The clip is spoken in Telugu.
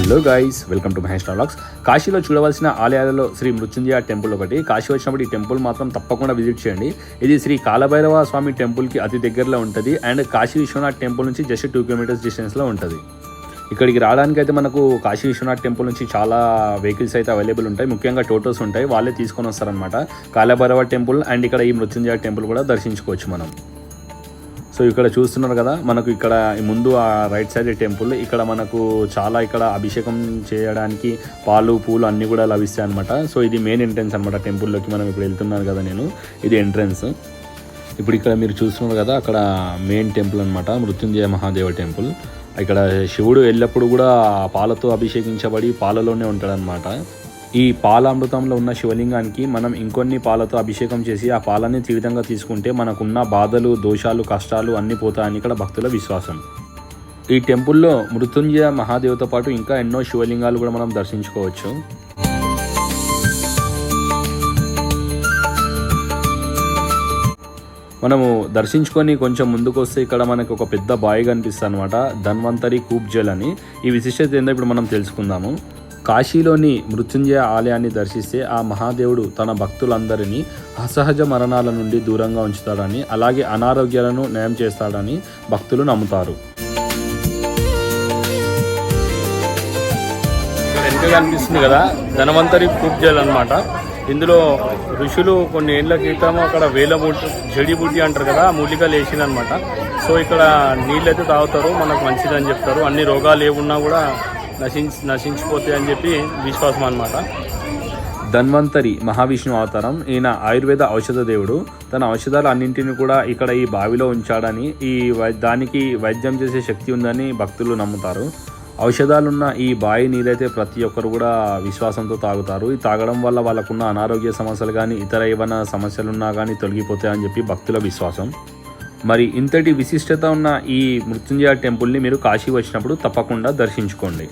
Hello guys, welcome to Mahesh vlogs. కాశీలో చూడవలసిన ఆలయాలలో శ్రీ మృత్యుంజయ టెంపుల్ ఒకటి. కాశీ వచ్చినప్పుడు ఈ టెంపుల్ మాత్రం తప్పకుండా విజిట్ చేయండి. ఇది శ్రీ కాలభైరవ స్వామి టెంపుల్కి అతి దగ్గరలో ఉంటుంది అండ్ కాశీ విశ్వనాథ్ టెంపుల్ నుంచి జస్ట్ 2 కిలోమీటర్స్ డిస్టెన్స్లో ఉంటుంది. ఇక్కడికి రావడానికి అయితే మనకు కాశీ విశ్వనాథ్ టెంపుల్ నుంచి చాలా వెహికల్స్ అయితే అవైలబుల్ ఉంటాయి. ముఖ్యంగా టోటోస్ ఉంటాయి, వాళ్ళే తీసుకొని వస్తారనమాట. కాలభైరవ టెంపుల్ అండ్ ఇక్కడ ఈ మృత్యుంజయ టెంపుల్ కూడా దర్శించుకోవచ్చు మనం. సో ఇక్కడ చూస్తున్నారు కదా, మనకు ఇక్కడ ముందు ఆ రైట్ సైడ్ టెంపుల్, ఇక్కడ మనకు చాలా ఇక్కడ అభిషేకం చేయడానికి పాలు పూలు అన్నీ కూడా లభిస్తాయి అనమాట. సో ఇది మెయిన్ ఎంట్రన్స్ అనమాట టెంపుల్లోకి. మనం ఇప్పుడు వెళ్తున్నాను కదా నేను, ఇది ఎంట్రన్స్. ఇప్పుడు ఇక్కడ మీరు చూస్తున్నారు కదా, అక్కడ మెయిన్ టెంపుల్ అనమాట, మృత్యుంజయ మహాదేవ టెంపుల్. ఇక్కడ శివుడు ఎల్లప్పుడూ కూడా పాలతో అభిషేకించబడి పాలలోనే ఉంటాడనమాట. ఈ పాలామృతంలో ఉన్న శివలింగానికి మనం ఇంకొన్ని పాలతో అభిషేకం చేసి ఆ పాలని తీర్థంగా తీసుకుంటే మనకున్న బాధలు, దోషాలు, కష్టాలు అన్నీ పోతాయని ఇక్కడ భక్తుల విశ్వాసం. ఈ టెంపుల్లో మృత్యుంజయ మహాదేవతో పాటు ఇంకా ఎన్నో శివలింగాలు కూడా మనం దర్శించుకోవచ్చు. మనము దర్శించుకొని కొంచెం ముందుకు వస్తే ఇక్కడ మనకు ఒక పెద్ద బావి కనిపిస్తుంది అనమాట, ధన్వంతరి కూప్ జల్ అని. ఈ విశిష్టత ఏందో ఇప్పుడు మనం తెలుసుకుందాము. కాశీలోని మృత్యుంజయ ఆలయాన్ని దర్శిస్తే ఆ మహాదేవుడు తన భక్తులందరినీ అసహజ మరణాల నుండి దూరంగా ఉంచుతాడని, అలాగే అనారోగ్యాలను నయం చేస్తాడని భక్తులు నమ్ముతారు. వెనుక కనిపిస్తుంది కదా, ధన్వంతరి కూప్ జల్ అనమాట. ఇందులో ఋషులు కొన్ని ఏళ్ల క్రితం అక్కడ జడిబుడ్డి అంటారు కదా, మూలికలు వేసిందనమాట. సో ఇక్కడ నీళ్ళు అయితే తాగుతారు, మనకు మంచిదని చెప్తారు. అన్ని రోగాలు ఏమున్నా కూడా నశించిపోతాయి అని చెప్పి విశ్వాసం అన్నమాట. ధన్వంతరి మహావిష్ణు అవతారం. ఈయన ఆయుర్వేద ఔషధ దేవుడు. తన ఔషధాలు అన్నింటినీ కూడా ఇక్కడ ఈ బావిలో ఉంచాడని, దానికి వైద్యం చేసే శక్తి ఉందని భక్తులు నమ్ముతారు. ఔషధాలున్న ఈ బావి నీళ్ళైతే ప్రతి ఒక్కరు కూడా విశ్వాసంతో తాగుతారు. ఈ తాగడం వల్ల వాళ్ళకున్న అనారోగ్య సమస్యలు కానీ ఇతర ఏమైనా సమస్యలున్నా కానీ తొలగిపోతాయని చెప్పి భక్తుల విశ్వాసం. మరి ఇంతటి విశిష్టత ఉన్న ఈ మృత్యుంజయ టెంపుల్ని మీరు కాశీ వచ్చినప్పుడు తప్పకుండా దర్శించుకోండి.